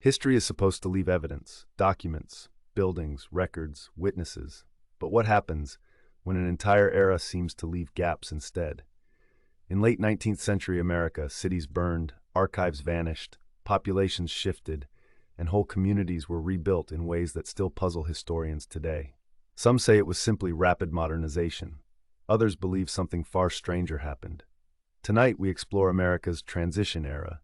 History is supposed to leave evidence, documents, buildings, records, witnesses. But what happens when an entire era seems to leave gaps instead? In late 19th century America, cities burned, archives vanished, populations shifted, and whole communities were rebuilt in ways that still puzzle historians today. Some say it was simply rapid modernization. Others believe something far stranger happened. Tonight we explore America's transition era,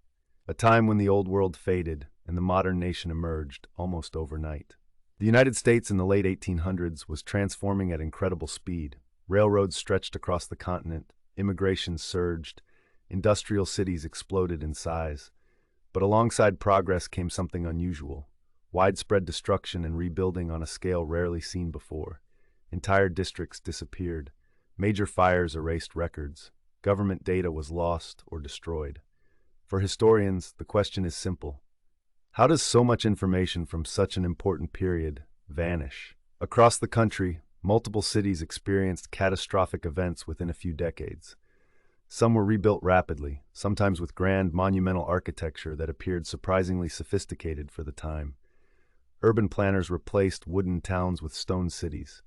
a time when the old world faded and the modern nation emerged almost overnight. The United States in the late 1800s was transforming at incredible speed. Railroads stretched across the continent, immigration surged, industrial cities exploded in size. But alongside progress came something unusual: widespread destruction and rebuilding on a scale rarely seen before. Entire districts disappeared. Major fires erased records. Government data was lost or destroyed. For historians, the question is simple: how does so much information from such an important period vanish? Across the country, multiple cities experienced catastrophic events within a few decades. Some were rebuilt rapidly, sometimes with grand, monumental architecture that appeared surprisingly sophisticated for the time. Urban planners replaced wooden towns with stone cities.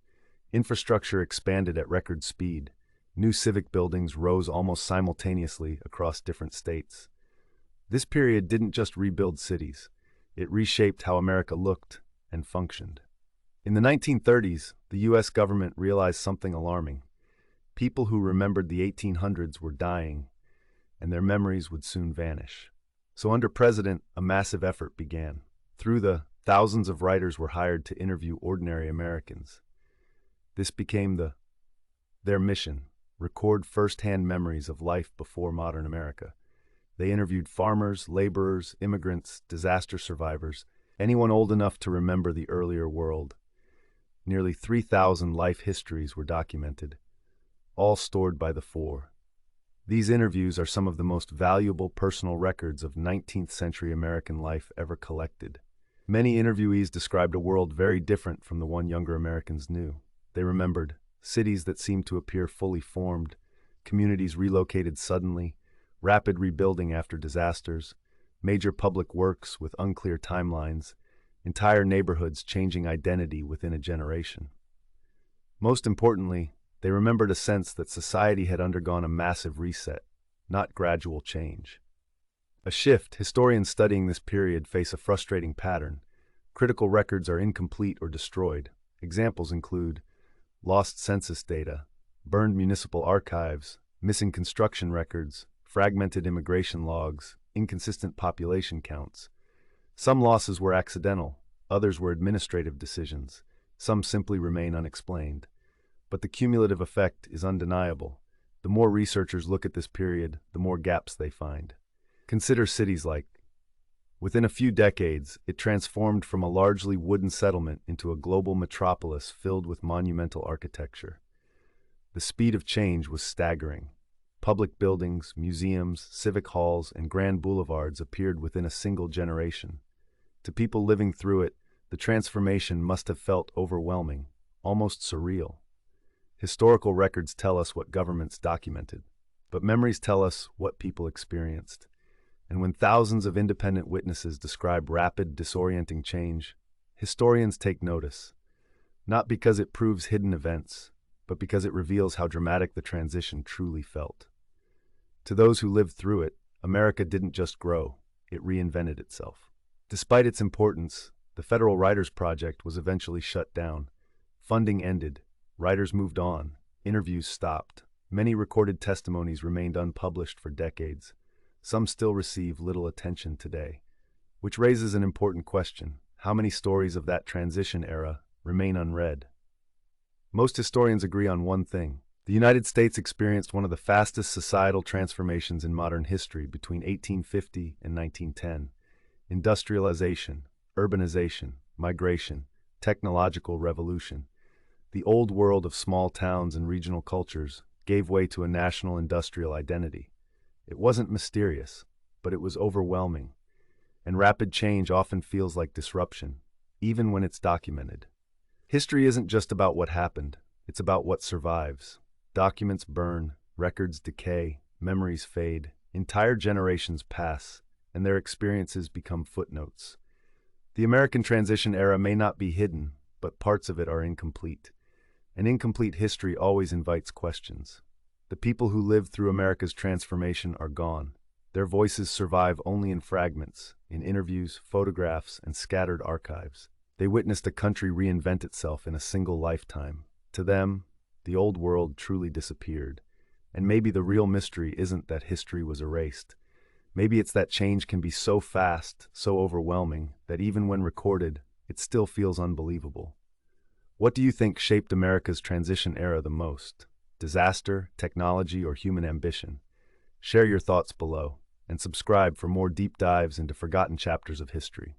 Infrastructure expanded at record speed. New civic buildings rose almost simultaneously across different states. This period didn't just rebuild cities. It reshaped how America looked and functioned. In the 1930s, the U.S. government realized something alarming. People who remembered the 1800s were dying, and their memories would soon vanish. So under President, a massive effort began. Through thousands of writers were hired to interview ordinary Americans. This became their mission: record first-hand memories of life before modern America. They interviewed farmers, laborers, immigrants, disaster survivors, anyone old enough to remember the earlier world. Nearly 3,000 life histories were documented, all stored by the four. These interviews are some of the most valuable personal records of 19th century American life ever collected. Many interviewees described a world very different from the one younger Americans knew. They remembered cities that seemed to appear fully formed, communities relocated suddenly, rapid rebuilding after disasters, major public works with unclear timelines, entire neighborhoods changing identity within a generation. Most importantly, they remembered a sense that society had undergone a massive reset, not gradual change. A shift. Historians studying this period face a frustrating pattern. Critical records are incomplete or destroyed. Examples include lost census data, burned municipal archives, missing construction records, fragmented immigration logs, inconsistent population counts. Some losses were accidental, others were administrative decisions, some simply remain unexplained. But the cumulative effect is undeniable. The more researchers look at this period, the more gaps they find. Consider cities like. Within a few decades, it transformed from a largely wooden settlement into a global metropolis filled with monumental architecture. The speed of change was staggering. Public buildings, museums, civic halls, and grand boulevards appeared within a single generation. To people living through it, the transformation must have felt overwhelming, almost surreal. Historical records tell us what governments documented, but memories tell us what people experienced. And when thousands of independent witnesses describe rapid, disorienting change, historians take notice, not because it proves hidden events, but because it reveals how dramatic the transition truly felt. To those who lived through it, America didn't just grow, it reinvented itself. Despite its importance, the Federal Writers Project was eventually shut down. Funding ended, writers moved on, interviews stopped. Many recorded testimonies remained unpublished for decades. Some still receive little attention today, which raises an important question: how many stories of that transition era remain unread? Most historians agree on one thing. The United States experienced one of the fastest societal transformations in modern history between 1850 and 1910. Industrialization, urbanization, migration, technological revolution. The old world of small towns and regional cultures gave way to a national industrial identity. It wasn't mysterious, but it was overwhelming. And rapid change often feels like disruption, even when it's documented. History isn't just about what happened, it's about what survives. Documents burn, records decay, memories fade, entire generations pass, and their experiences become footnotes. The American transition era may not be hidden, but parts of it are incomplete. An incomplete history always invites questions. The people who lived through America's transformation are gone. Their voices survive only in fragments, in interviews, photographs, and scattered archives. They witnessed a country reinvent itself in a single lifetime. To them, the old world truly disappeared. And maybe the real mystery isn't that history was erased. Maybe it's that change can be so fast, so overwhelming, that even when recorded, it still feels unbelievable. What do you think shaped America's transition era the most? Disaster, technology, or human ambition? Share your thoughts below, and subscribe for more deep dives into forgotten chapters of history.